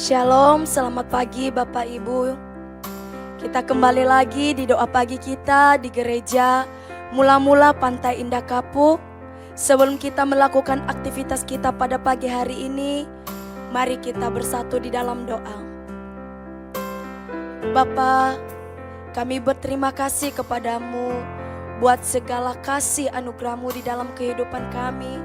Shalom, selamat pagi Bapak Ibu. Kita kembali lagi di doa pagi kita di gereja Mula-Mula Pantai Indah Kapuk. Sebelum kita melakukan aktivitas kita pada pagi hari ini, mari kita bersatu di dalam doa. Bapa, kami berterima kasih kepadamu buat segala kasih anugerah-Mu di dalam kehidupan kami.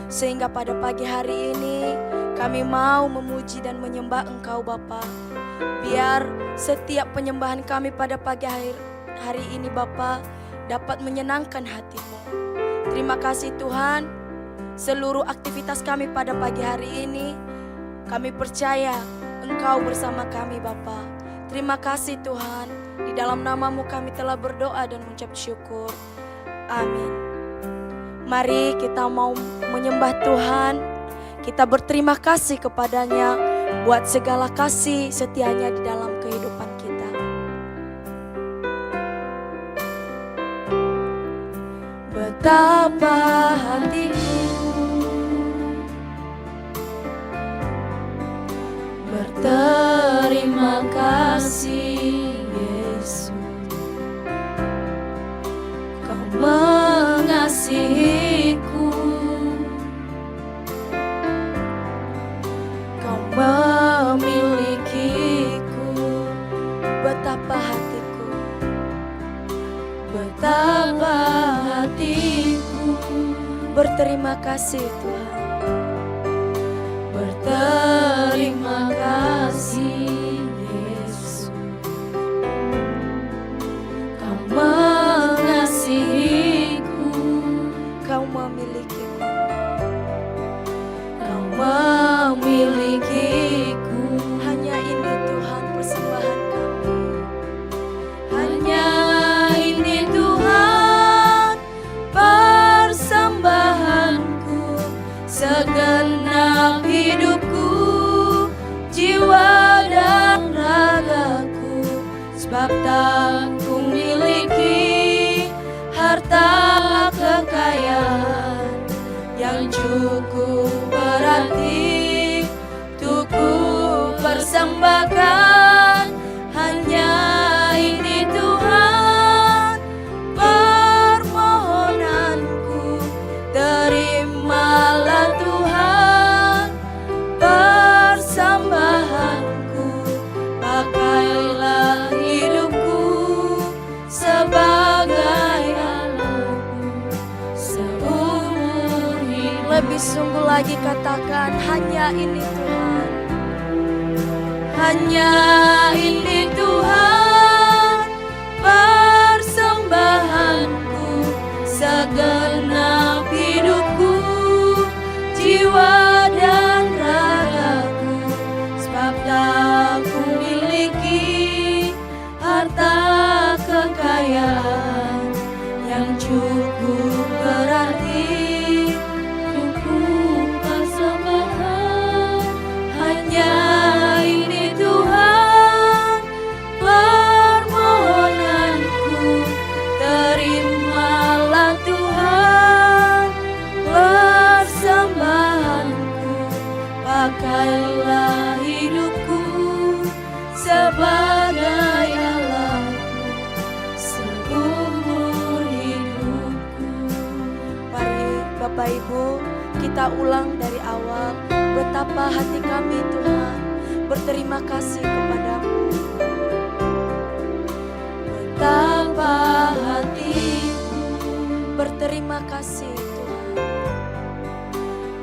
Sehingga pada pagi hari ini kami mau memuji dan menyembah Engkau Bapa. Biar setiap penyembahan kami pada pagi hari ini Bapa dapat menyenangkan hati-Mu. Terima kasih Tuhan, seluruh aktivitas kami pada pagi hari ini kami percaya Engkau bersama kami Bapa. Terima kasih Tuhan, di dalam nama-Mu kami telah berdoa dan mengucap syukur. Amin. Mari kita mau menyembah Tuhan. Kita berterima kasih kepadanya buat segala kasih setianya di dalam kehidupan kita. Betapa hatiku berterima kasih Yesus, Kau mengasihiku, Kau memilikiku. Betapa hatiku, betapa hatiku berterima kasih Tuhan. Berterima kasih Yesus, Kau mengasihiku, Kau memilikiku. segenap hidupku, jiwa dan ragaku. Sebab tak ku miliki harta kekayaan yang cukup berarti untuk ku persembahkan. Hanya ini Tuhan permohonanku, terimalah Tuhan persembahanku. Pakailah hidupku sebagai alatmu seumur hidup. Lebih sungguh lagi katakan, hanya ini Tuhan. Hanya ini Tuhan persembahanku, segenap hidupku, jiwa dan ragaku. Sebab tak ku miliki harta kekayaan yang cukup berarti untuk ku persembahkan. Hanya ini Tuhan permohonanku, terimalah Tuhan persembahanku. Pakailah hidupku sebagai alatmu seumur hidupku. Mari Bapak Ibu, kita ulang dari awal. Betapa hati kami Tuhan berterima kasih kepadamu. Betapa hatiku berterima kasih Tuhan.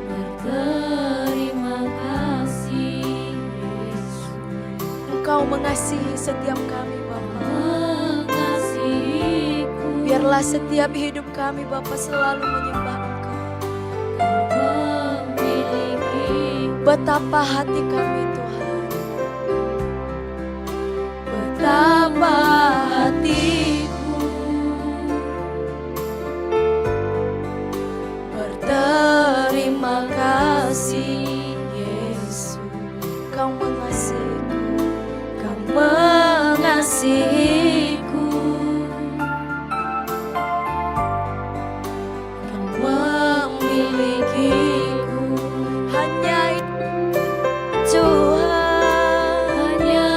Berterima kasih Yesus. Engkau mengasihi setiap kami Bapa. Mengasihiku. Biarlah setiap hidup kami Bapa selalu menyembah Engkau. Betapa hati kami Tuhan, betapa hatiku berterima kasih Yesus. Kau mengasihiku, Kau mengasihiku, Kau memilikiku. Hanya Tuhan, hanya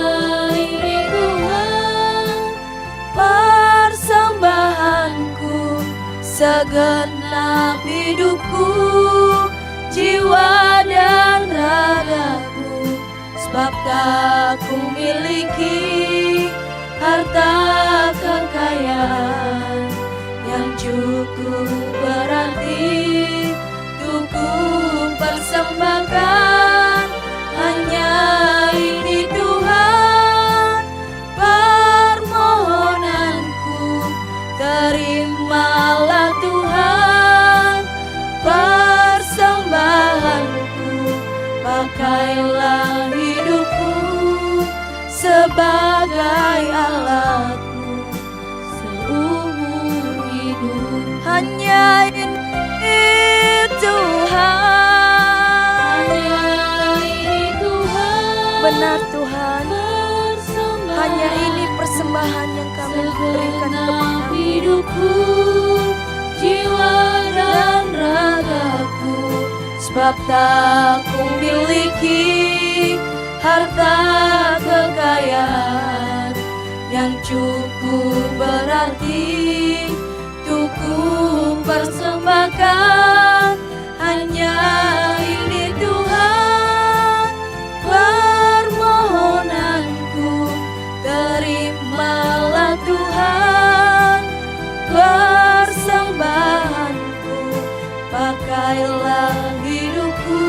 ini Tuhan persembahanku, segenap hidupku, jiwa dan ragaku. Sebab tak ku miliki harta kekayaan yang cukup berarti untuk ku persembahkan. Hanya ini Tuhan permohonanku, terimalah Tuhan persembahanku. Pakailah hidupku sebagai alatmu seumur hidup. Hanya ini Tuhan. Benar Tuhan, hanya ini persembahan yang kami berikan kepadamu. Hidupku, jiwa dan ragaku. Sebab tak ku miliki harta kekayaan yang cukup berarti untuk ku persembahkan. Hanya ini Tuhan permohonanku, terimalah Tuhan persembahanku. Pakailah hidupku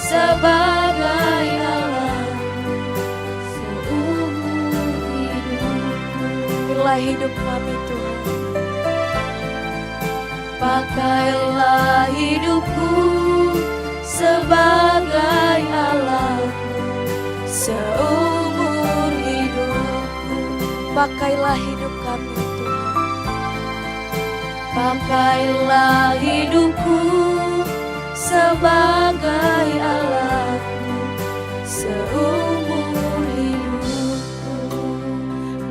sebagai alatmu seumur hidupku. Bila hidup kami Tuhan, pakailah hidupku sebagai alatmu seumur hidupku. Pakailah hidup kami Tuhan, pakailah hidupku sebagai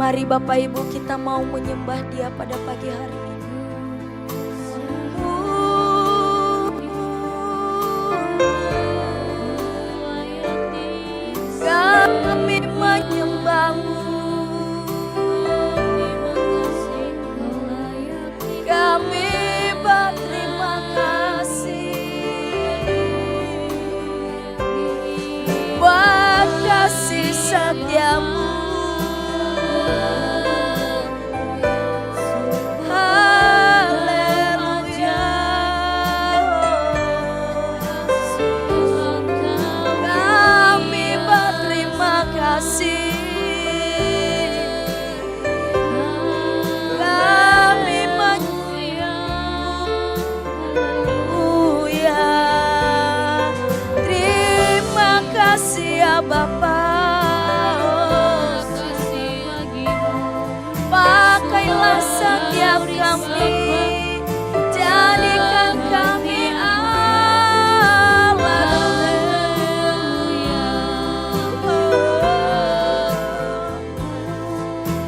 Mari Bapak Ibu kita mau menyembah Dia pada pagi hari ini. Kami menyembah-Mu, kami berterima kasih buat kasih setia-Mu. Haleluya, kami berterima kasih, kami Haleluya. Terima kasih ya Bapa, pakailah setiap kami, jadikan kami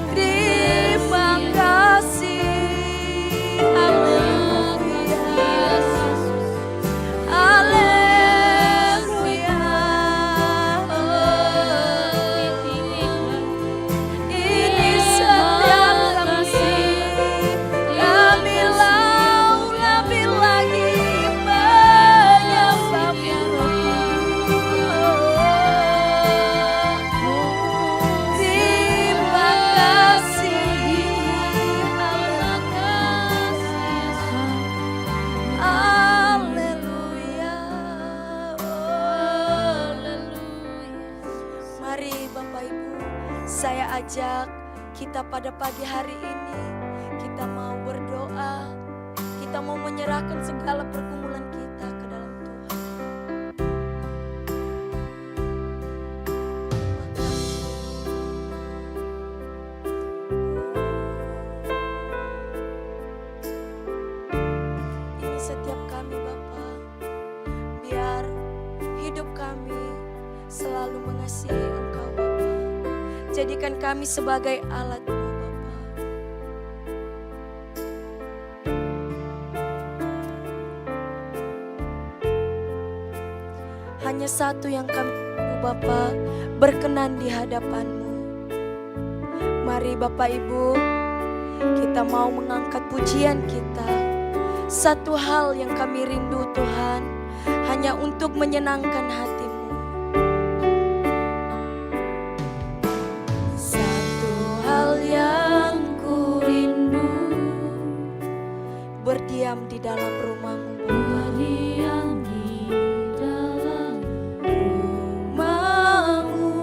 terima kasih, haleluya, haleluya. Ini setiap kami, kami lau lebih lagi menyembah-Mu. Terima kasih, haleluya, mari Bapak Ibu, saya ajak kita pada pagi hari ini, kita mau berdoa, kita mau menyerahkan segala pergumulan kita ke dalam Tuhan. Ini setiap kami Bapa, biar hidup kami selalu mengasihi Engkau Bapa. Jadikan kami sebagai alat-Mu Bapa. Hanya satu yang kami mau Bapa, berkenan di hadapan-Mu. Mari Bapak Ibu, kita mau mengangkat pujian kita. Satu hal yang kami rindu Tuhan, hanya untuk menyenangkan hati-Mu. Satu hal yang ku rindu, berdiam di dalam rumah-Mu, berdiam di dalam rumah-Mu.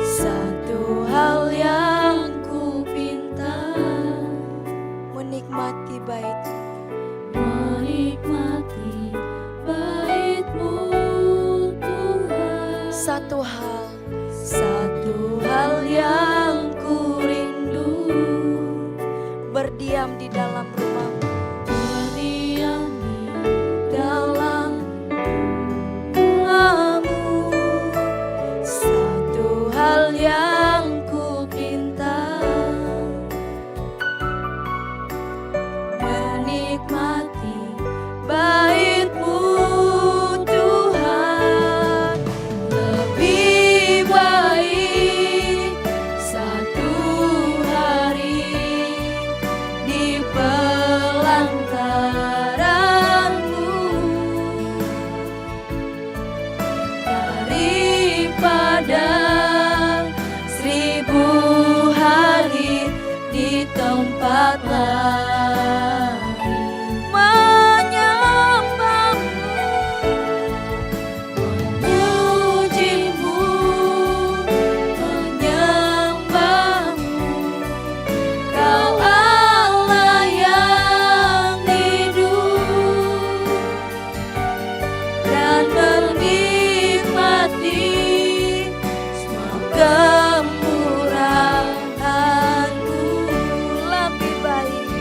Satu hal yang ku pinta, menikmati bait-Mu, menikmati bait-Mu Tuhan. Satu hal yang ku rindu, berdiam di dalam rumah-Mu, berdiam di dalam rumah-Mu. Satu hal yang ku pinta, menikmati bait-Mu Tuhan. Lebih baik satu hari di pelantaran-Mu daripada 1000 hari di tempat lain. Kemurahan-Mu lebih baik,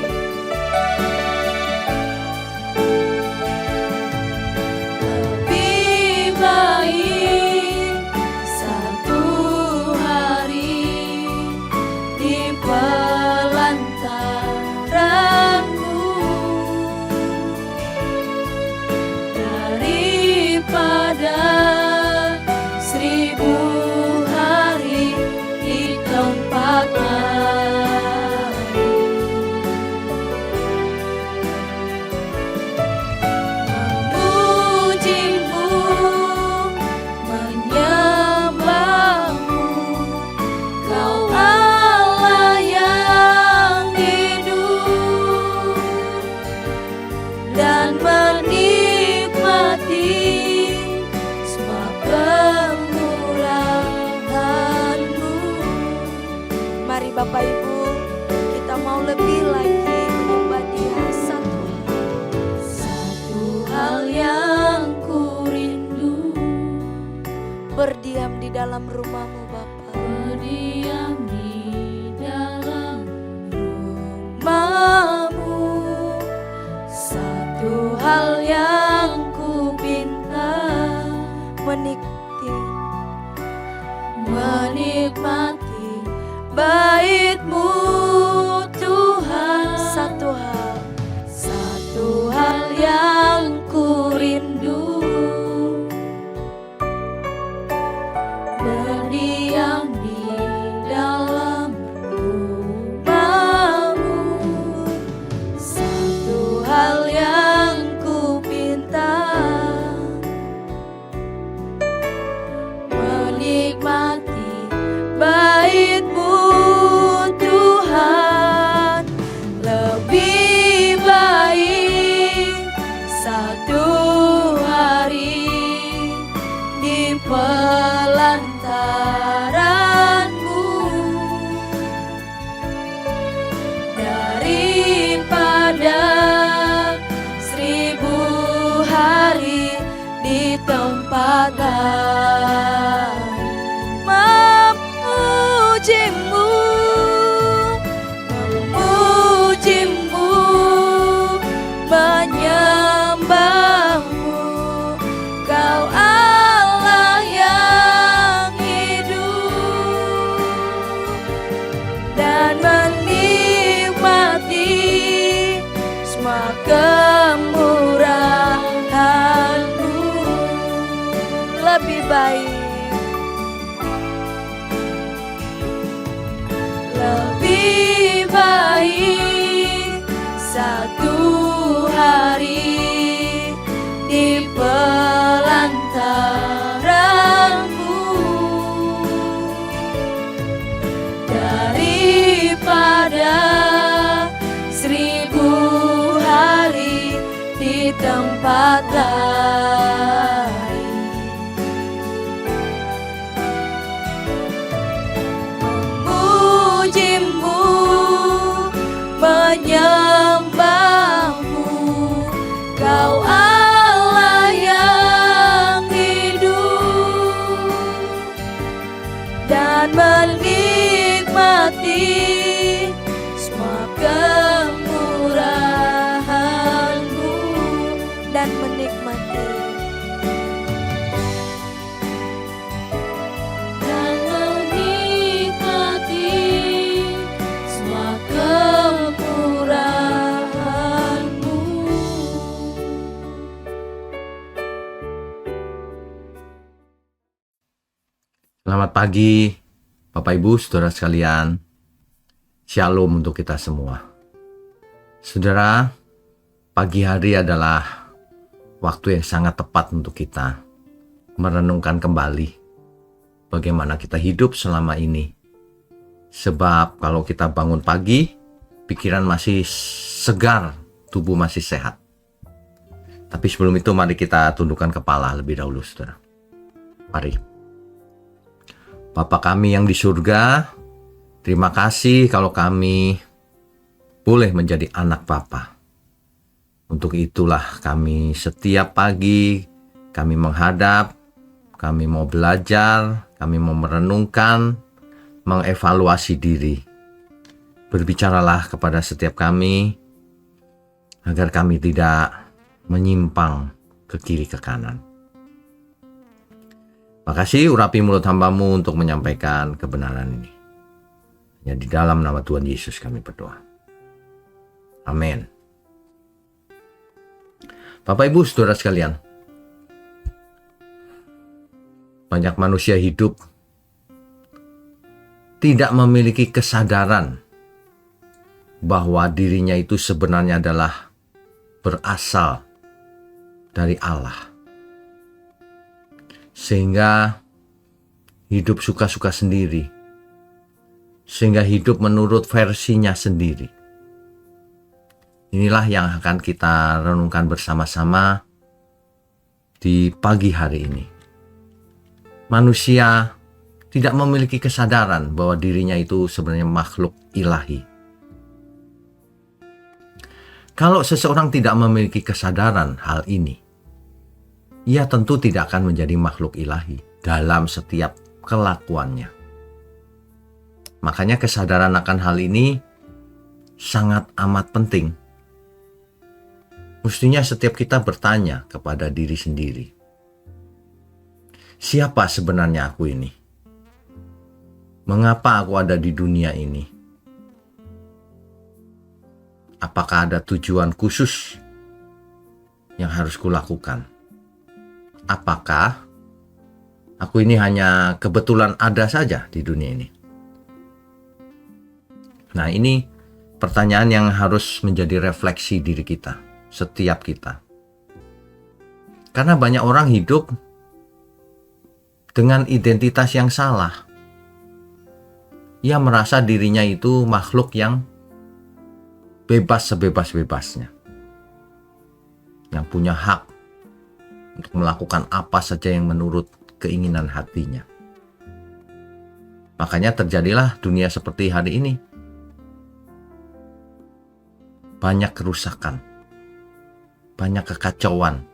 lebih baik satu hari pada 1000 hari di tempat lain. Memujimu, menyembahmu, Kau Allah yang hidup, dan menikmati semua kemurahan-Mu. Mari Bapak Ibu, kita mau lebih lagi menyembah Dia. Satu hal yang ku rindu, berdiam di dalam rumah-Mu Bapa. Berdiam di dalam rumah-Mu. Satu hal yang ku pinta, menikmati bait-Mu Tuhan. Satu hal yang ku rindu, berdiam di dalam rumah-Mu. Satu hal yang ku pinta, menikmati bait-Mu Tuhan. Lebih baik satu hari di pelantaran-Mu daripada 1000 hari di tempat lain. Memujimu, menyembahmu, Kau Allah yang hidup, dan menikmati semua kemurahan-Mu. Lebih baik, lebih baik satu hari di pelantaran-Mu daripada 1000 hari di tempat lain. Memujimu, menyembahmu, Kau Allah yang hidup, dan menikmati semua kemurahan-Mu, dan menikmati semua kemurahan-Mu. Selamat pagi Bapak Ibu Saudara sekalian. Shalom untuk kita semua. Saudara, pagi hari adalah waktu yang sangat tepat untuk kita merenungkan kembali bagaimana kita hidup selama ini. Sebab kalau kita bangun pagi, pikiran masih segar, tubuh masih sehat. Tapi sebelum itu mari kita tundukkan kepala lebih dahulu, saudara. Mari. Bapa kami yang di surga, terima kasih kalau kami boleh menjadi anak Bapa. Untuk itulah kami setiap pagi, kami menghadap, kami mau belajar, kami mau merenungkan, mengevaluasi diri. Berbicaralah kepada setiap kami, agar kami tidak menyimpang ke kiri ke kanan. Makasih urapi mulut hamba-Mu untuk menyampaikan kebenaran ini. Ya, di dalam nama Tuhan Yesus kami berdoa. Amin. Bapak Ibu Saudara sekalian, banyak manusia hidup tidak memiliki kesadaran bahwa dirinya itu sebenarnya adalah berasal dari Allah. Sehingga hidup suka-suka sendiri. Sehingga hidup menurut versinya sendiri. Inilah yang akan kita renungkan bersama-sama di pagi hari ini. Manusia tidak memiliki kesadaran bahwa dirinya itu sebenarnya makhluk ilahi. Kalau seseorang tidak memiliki kesadaran hal ini, ia tentu tidak akan menjadi makhluk ilahi dalam setiap kelakuannya. Makanya kesadaran akan hal ini sangat amat penting. Mestinya setiap kita bertanya kepada diri sendiri, siapa sebenarnya aku ini? Mengapa aku ada di dunia ini? Apakah ada tujuan khusus yang harus kulakukan? Apakah aku ini hanya kebetulan ada saja di dunia ini? Nah, ini pertanyaan yang harus menjadi refleksi diri kita, setiap kita. Karena banyak orang hidup dengan identitas yang salah. Ia merasa dirinya itu makhluk yang bebas sebebas-bebasnya. Yang punya hak untuk melakukan apa saja yang menurut keinginan hatinya. Makanya terjadilah dunia seperti hari ini. Banyak kerusakan, banyak kekacauan,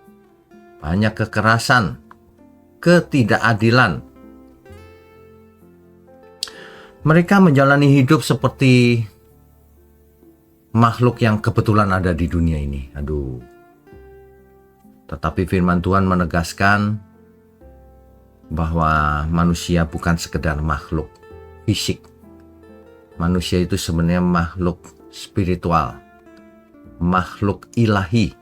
banyak kekerasan, ketidakadilan. Mereka menjalani hidup seperti makhluk yang kebetulan ada di dunia ini. Tetapi firman Tuhan menegaskan bahwa manusia bukan sekedar makhluk fisik. Manusia itu sebenarnya makhluk spiritual, makhluk ilahi,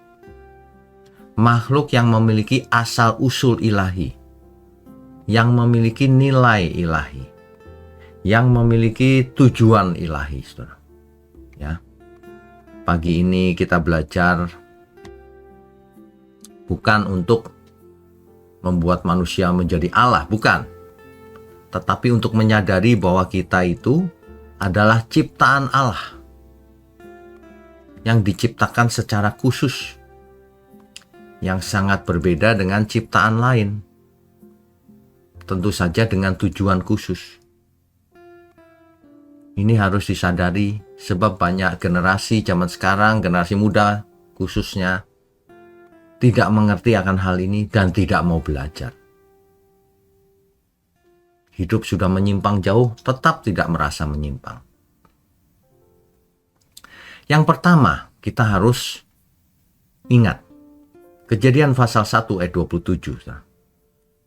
makhluk yang memiliki asal-usul ilahi, yang memiliki nilai ilahi, yang memiliki tujuan ilahi, saudara. Ya, pagi ini kita belajar bukan untuk membuat manusia menjadi Allah, bukan. Tetapi untuk menyadari bahwa kita itu adalah ciptaan Allah yang diciptakan secara khusus, yang sangat berbeda dengan ciptaan lain. Tentu saja dengan tujuan khusus. Ini harus disadari sebab banyak generasi zaman sekarang, generasi muda khususnya, tidak mengerti akan hal ini dan tidak mau belajar. Hidup sudah menyimpang jauh, tetap tidak merasa menyimpang. Yang pertama, kita harus ingat Kejadian pasal 1 ayat 27.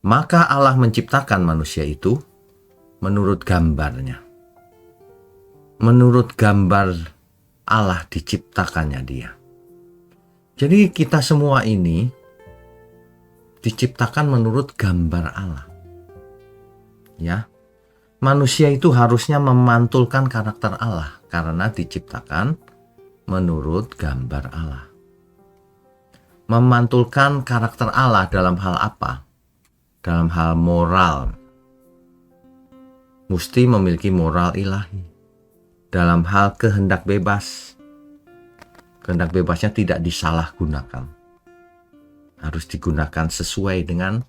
Maka Allah menciptakan manusia itu menurut gambarnya. Menurut gambar Allah diciptakannya dia. Jadi kita semua ini diciptakan menurut gambar Allah. Ya. Manusia itu harusnya memantulkan karakter Allah karena diciptakan menurut gambar Allah. Memantulkan karakter Allah dalam hal apa? Dalam hal moral. Mesti memiliki moral ilahi. Dalam hal kehendak bebas. Kehendak bebasnya tidak disalahgunakan. Harus digunakan sesuai dengan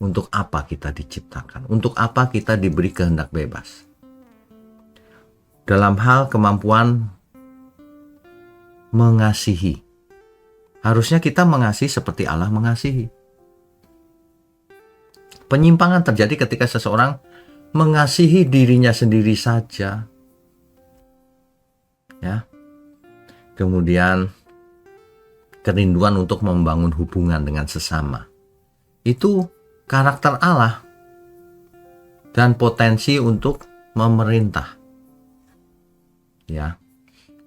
untuk apa kita diciptakan. Untuk apa kita diberi kehendak bebas. Dalam hal kemampuan mengasihi. Harusnya kita mengasihi seperti Allah mengasihi. Penyimpangan terjadi ketika seseorang mengasihi dirinya sendiri saja. Ya. Kemudian kerinduan untuk membangun hubungan dengan sesama. Itu karakter Allah dan potensi untuk memerintah. Ya.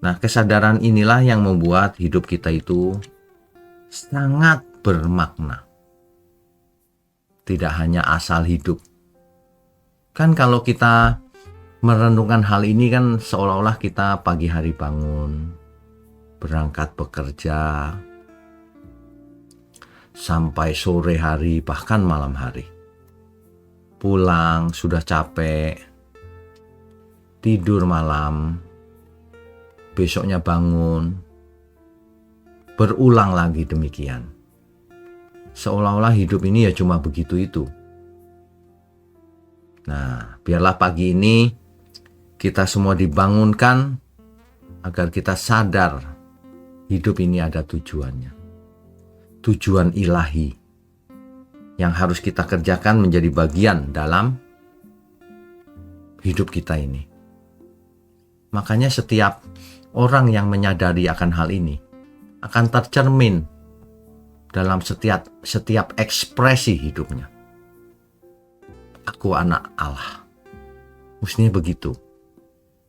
Nah, kesadaran inilah yang membuat hidup kita itu sangat bermakna. tidak hanya asal hidup. Kan kalau kita merenungkan hal ini kan seolah-olah kita pagi hari bangun, berangkat bekerja, sampai sore hari bahkan malam hari. Pulang sudah capek, tidur malam, besoknya bangun, berulang lagi demikian. Seolah-olah hidup ini ya cuma begitu itu. Nah, biarlah pagi ini kita semua dibangunkan agar kita sadar hidup ini ada tujuannya. Tujuan ilahi yang harus kita kerjakan menjadi bagian dalam hidup kita ini. Makanya setiap orang yang menyadari akan hal ini akan tercermin dalam setiap ekspresi hidupnya. Aku anak Allah. Mestinya begitu.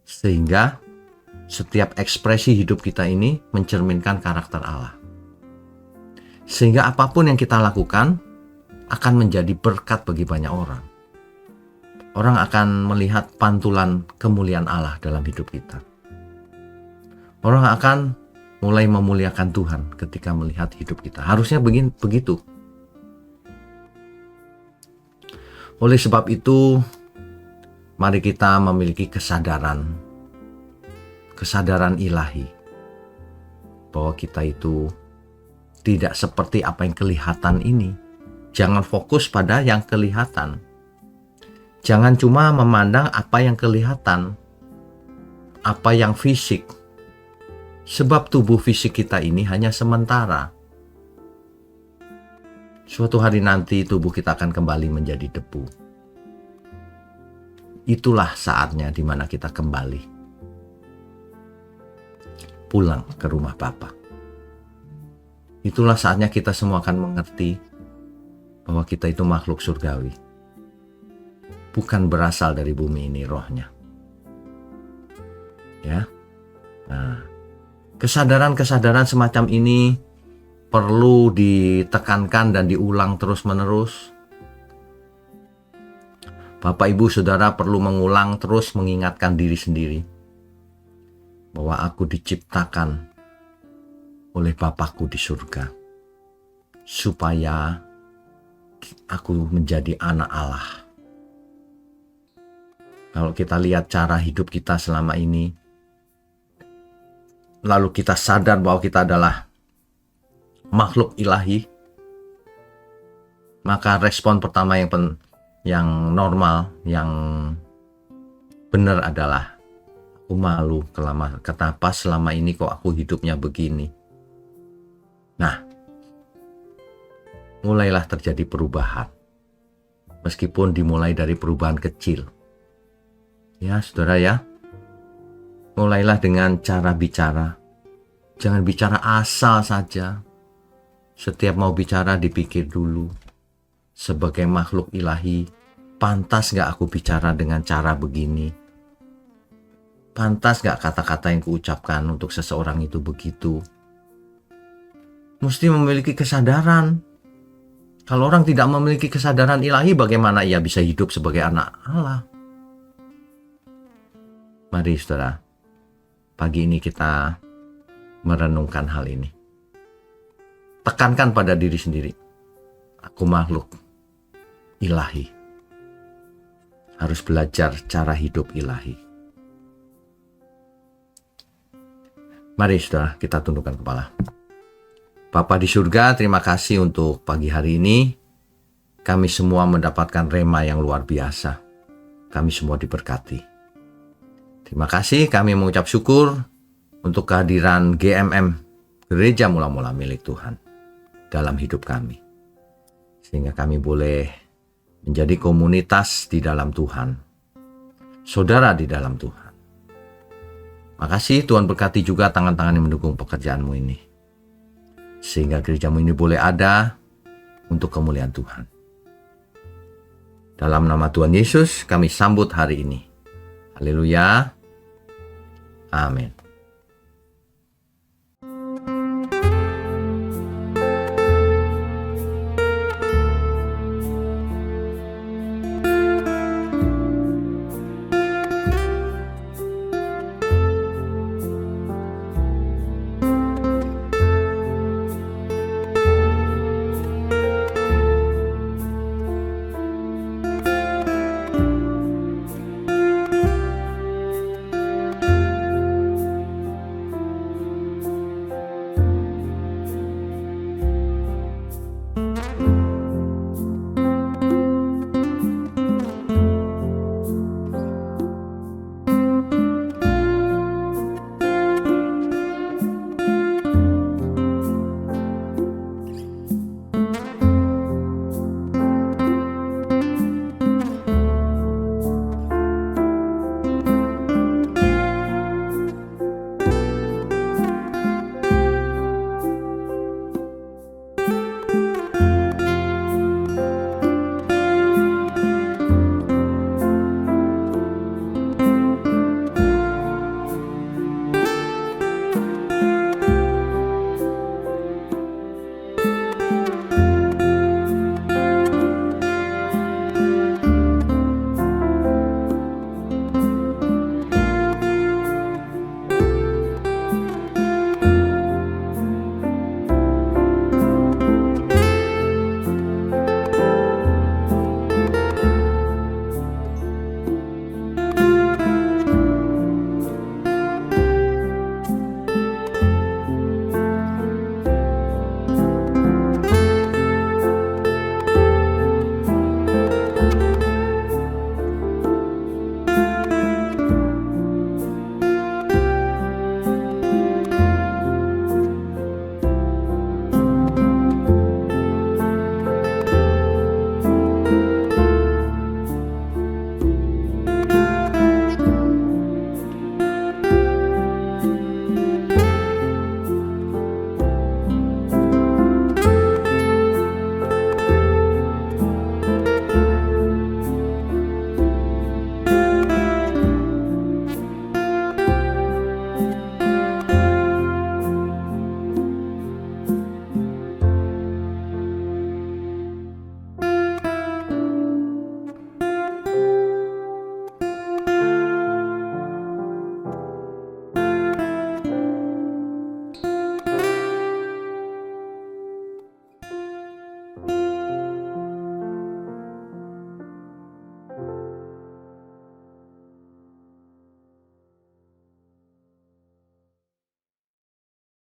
Sehingga setiap ekspresi hidup kita ini mencerminkan karakter Allah. Sehingga apapun yang kita lakukan akan menjadi berkat bagi banyak orang. Orang akan melihat pantulan kemuliaan Allah dalam hidup kita. Orang akan mulai memuliakan Tuhan ketika melihat hidup kita. Harusnya begitu. Oleh sebab itu, mari kita memiliki kesadaran ilahi bahwa kita itu tidak seperti apa yang kelihatan ini. Jangan fokus pada yang kelihatan. Jangan cuma memandang apa yang kelihatan, apa yang fisik. Sebab tubuh fisik kita ini hanya sementara. Suatu hari nanti tubuh kita akan kembali menjadi debu. Itulah saatnya di mana kita kembali pulang ke rumah Bapa. Itulah saatnya kita semua akan mengerti bahwa kita itu makhluk surgawi. Bukan berasal dari bumi ini rohnya. Ya. Nah, kesadaran semacam ini perlu ditekankan dan diulang terus-menerus. Bapak, Ibu, Saudara perlu mengulang terus mengingatkan diri sendiri bahwa aku diciptakan oleh Bapakku di surga supaya aku menjadi anak Allah. Kalau kita lihat cara hidup kita selama ini, lalu kita sadar bahwa kita adalah makhluk ilahi, maka respon pertama yang normal, yang benar adalah aku malu. Kenapa selama ini kok aku hidupnya begini? Nah, mulailah terjadi perubahan, meskipun dimulai dari perubahan kecil. Ya, saudara ya, mulailah dengan cara bicara. Jangan bicara asal saja. Setiap mau bicara dipikir dulu. Sebagai makhluk ilahi, pantas gak aku bicara dengan cara begini? Pantas gak kata-kata yang kuucapkan untuk seseorang itu begitu? Mesti memiliki kesadaran. Kalau orang tidak memiliki kesadaran ilahi, bagaimana ia bisa hidup sebagai anak Allah? Mari saudara, pagi ini kita merenungkan hal ini. Tekankan pada diri sendiri, aku makhluk ilahi. Harus belajar cara hidup ilahi. Mari saudara, kita tundukkan kepala. Bapa di surga, terima kasih untuk pagi hari ini. Kami semua mendapatkan rema yang luar biasa. Kami semua diberkati. Terima kasih, kami mengucap syukur untuk kehadiran GMM, Gereja Mula-Mula milik Tuhan, dalam hidup kami. Sehingga kami boleh menjadi komunitas di dalam Tuhan, saudara di dalam Tuhan. Makasih Tuhan, berkati juga tangan-tangan yang mendukung pekerjaanmu ini. Sehingga gerejamu ini boleh ada untuk kemuliaan Tuhan. Dalam nama Tuhan Yesus kami sambut hari ini. Haleluya. Amin.